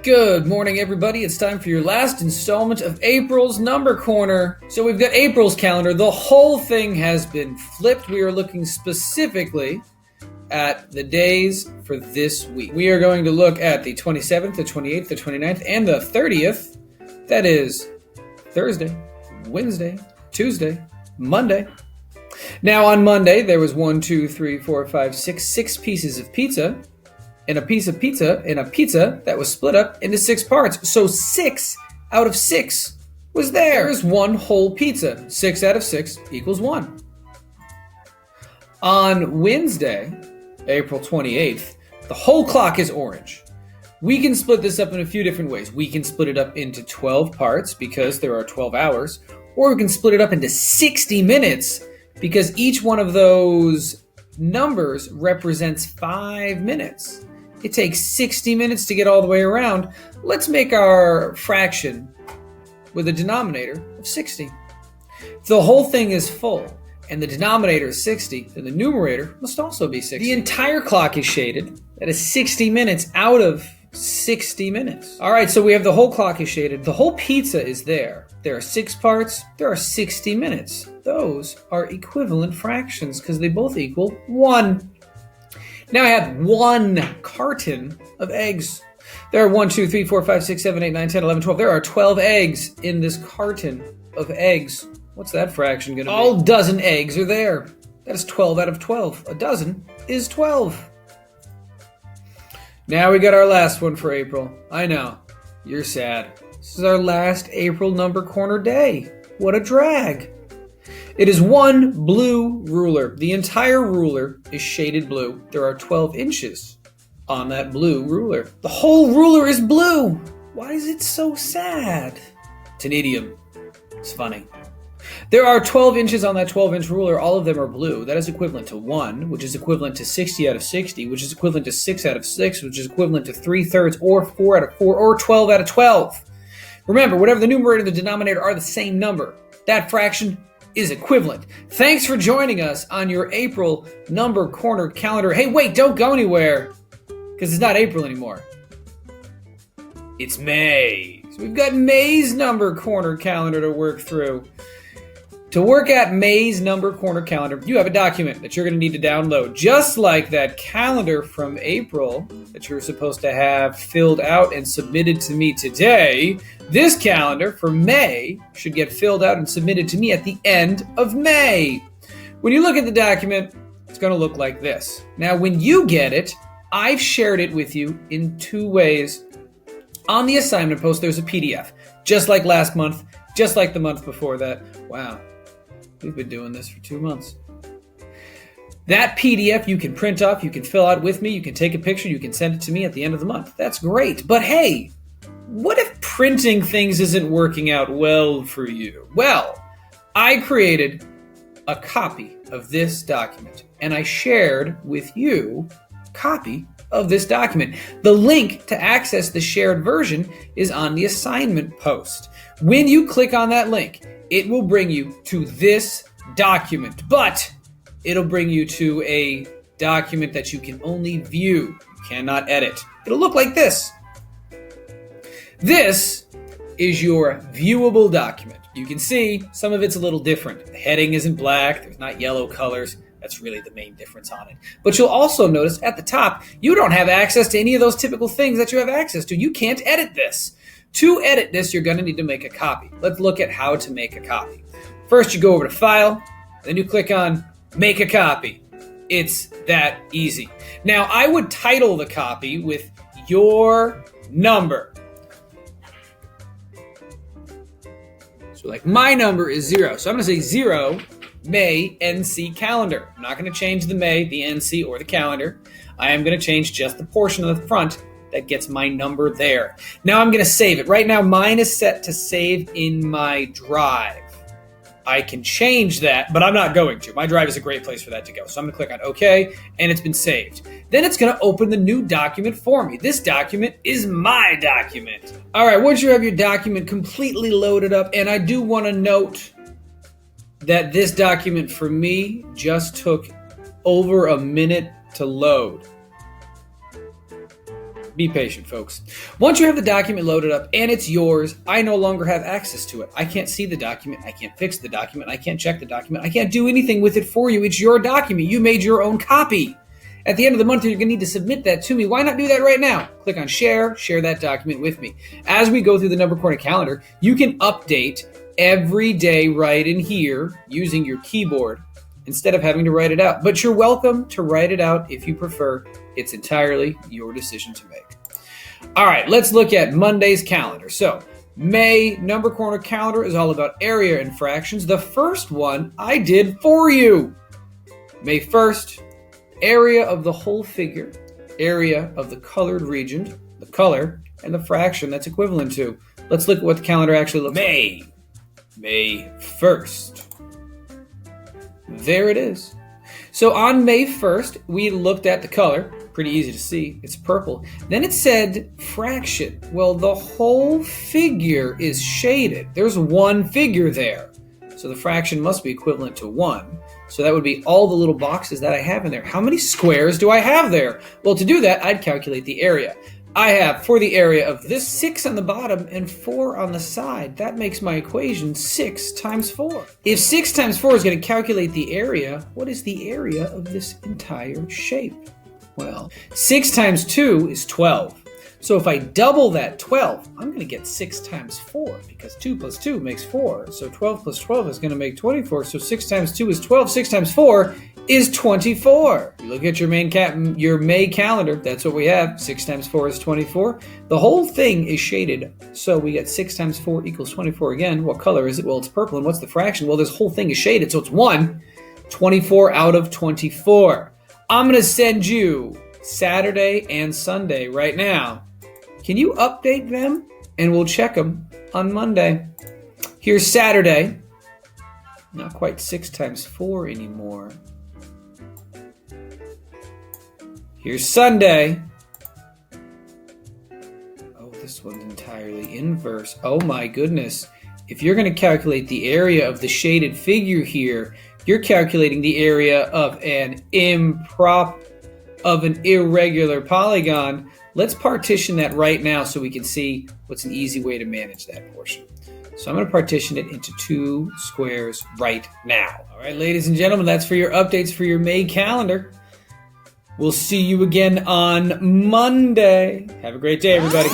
Good morning, everybody. It's time for your last installment of April's Number Corner. So we've got April's calendar. The whole thing has been flipped. We are looking specifically at the days for this week. We are going to look at the 27th, the 28th, the 29th, and the 30th. That is Thursday, Wednesday, Tuesday, Monday. Now on Monday, there was 6 pieces of pizza. And a piece of pizza and a pizza that was split up into 6 parts. So 6 out of 6 was there. There's one whole pizza. 6 out of 6 equals 1. On Wednesday, April 28th, the whole clock is orange. We can split this up in a few different ways. We can split it up into 12 parts because there are 12 hours, or we can split it up into 60 minutes because each one of those numbers represents 5 minutes. It takes 60 minutes to get all the way around. Let's make our fraction with a denominator of 60. If the whole thing is full and the denominator is 60, then the numerator must also be 60. The entire clock is shaded. That is 60 minutes out of 60 minutes. All right, so we have the whole clock is shaded. The whole pizza is there. There are 6 parts. There are 60 minutes. Those are equivalent fractions because they both equal 1. Now I have 1 carton of eggs. There are 1, 2, 3, 4, 5, 6, 7, 8, 9, 10, 11, 12. There are 12 eggs in this carton of eggs. What's that fraction going to be? All dozen eggs are there. That is 12 out of 12. A dozen is 12. Now we got our last one for April. I know, you're sad. This is our last April Number Corner day. What a drag. It is 1 blue ruler. The entire ruler is shaded blue. There are 12 inches on that blue ruler. The whole ruler is blue. Why is it so sad? It's an idiom. It's funny. There are 12 inches on that 12-inch ruler. All of them are blue. That is equivalent to 1, which is equivalent to 60 out of 60, which is equivalent to 6 out of 6, which is equivalent to 3/3 or 4 out of 4 or 12 out of 12. Remember, whatever the numerator and the denominator are the same number. That fraction is equivalent. Thanks for joining us on your April Number Corner calendar. Hey, wait, don't go anywhere, because it's not April anymore. It's May. So we've got May's Number Corner calendar to work through. To work at May's Number Corner calendar, you have a document that you're going to need to download. Just like that calendar from April that you're supposed to have filled out and submitted to me today, this calendar for May should get filled out and submitted to me at the end of May. When you look at the document, it's going to look like this. Now, when you get it, I've shared it with you in 2 ways. On the assignment post, there's a PDF, just like last month, just like the month before that. Wow. We've been doing this for 2 months. That PDF you can print off, you can fill out with me, you can take a picture, you can send it to me at the end of the month. That's great. But hey, what if printing things isn't working out well for you? Well, I created a copy of this document, and I shared with you a copy of this document. The link to access the shared version is on the assignment post. When you click on that link, it will bring you to this document, but it'll bring you to a document that you can only view. You cannot edit. It'll look like this. This is your viewable document. You can see some of it's a little different. The heading isn't black. There's not yellow colors. That's really the main difference on it. But you'll also notice at the top, you don't have access to any of those typical things that you have access to. You can't edit this. To edit this, you're going to need to make a copy. Let's look at how to make a copy. First, you go over to File, then you click on Make a Copy. It's that easy. Now, I would title the copy with your number. So like my number is 0. So I'm going to say 0 May NC calendar. I'm not going to change the May, the NC, or the calendar. I am going to change just the portion of the front that gets my number there. Now I'm going to save it. Right now mine is set to save in my drive. I can change that, but I'm not going to. My drive is a great place for that to go. So I'm going to click on OK, and it's been saved. Then it's going to open the new document for me. This document is my document. All right, once you have your document completely loaded up, and I do want to note that this document for me just took over a minute to load. Be patient, folks. Once you have the document loaded up and it's yours, I no longer have access to it. I can't see the document. I can't fix the document. I can't check the document. I can't do anything with it for you. It's your document. You made your own copy. At the end of the month, you're going to need to submit that to me. Why not do that right now? Click on share that document with me. As we go through the Number Corner calendar, you can update every day right in here using your keyboard instead of having to write it out. But you're welcome to write it out if you prefer. It's entirely your decision to make. All right, let's look at Monday's calendar. So May Number Corner calendar is all about area and fractions. The first one I did for you. May 1st, area of the whole figure, area of the colored region, the color, and the fraction that's equivalent to. Let's look at what the calendar actually looks like. May 1st. There it is. So on May 1st, we looked at the color. Pretty easy to see. It's purple. Then it said fraction. Well, the whole figure is shaded. There's one figure there. So the fraction must be equivalent to 1. So that would be all the little boxes that I have in there. How many squares do I have there? Well, to do that, I'd calculate the area. I have, for the area of this, 6 on the bottom and 4 on the side. That makes my equation 6 times 4. If 6 times 4 is going to calculate the area, what is the area of this entire shape? Well, 6 times 2 is 12. So if I double that 12, I'm going to get 6 times 4 because 2 plus 2 makes 4. So 12 plus 12 is going to make 24. So 6 times 2 is 12. 6 times 4 is 24. You look at your May calendar. That's what we have. 6 times 4 is 24. The whole thing is shaded. So we get 6 times 4 equals 24 again. What color is it? Well, it's purple. And what's the fraction? Well, this whole thing is shaded. So it's 1. 24 out of 24. I'm going to send you Saturday and Sunday right now. Can you update them? And we'll check them on Monday. Here's Saturday. Not quite 6 times 4 anymore. Here's Sunday. Oh, this one's entirely inverse. Oh my goodness. If you're going to calculate the area of the shaded figure here, you're calculating the area of an irregular polygon. Let's partition that right now so we can see what's an easy way to manage that portion. So I'm going to partition it into 2 squares right now. All right, ladies and gentlemen, that's for your updates for your May calendar. We'll see you again on Monday. Have a great day, everybody.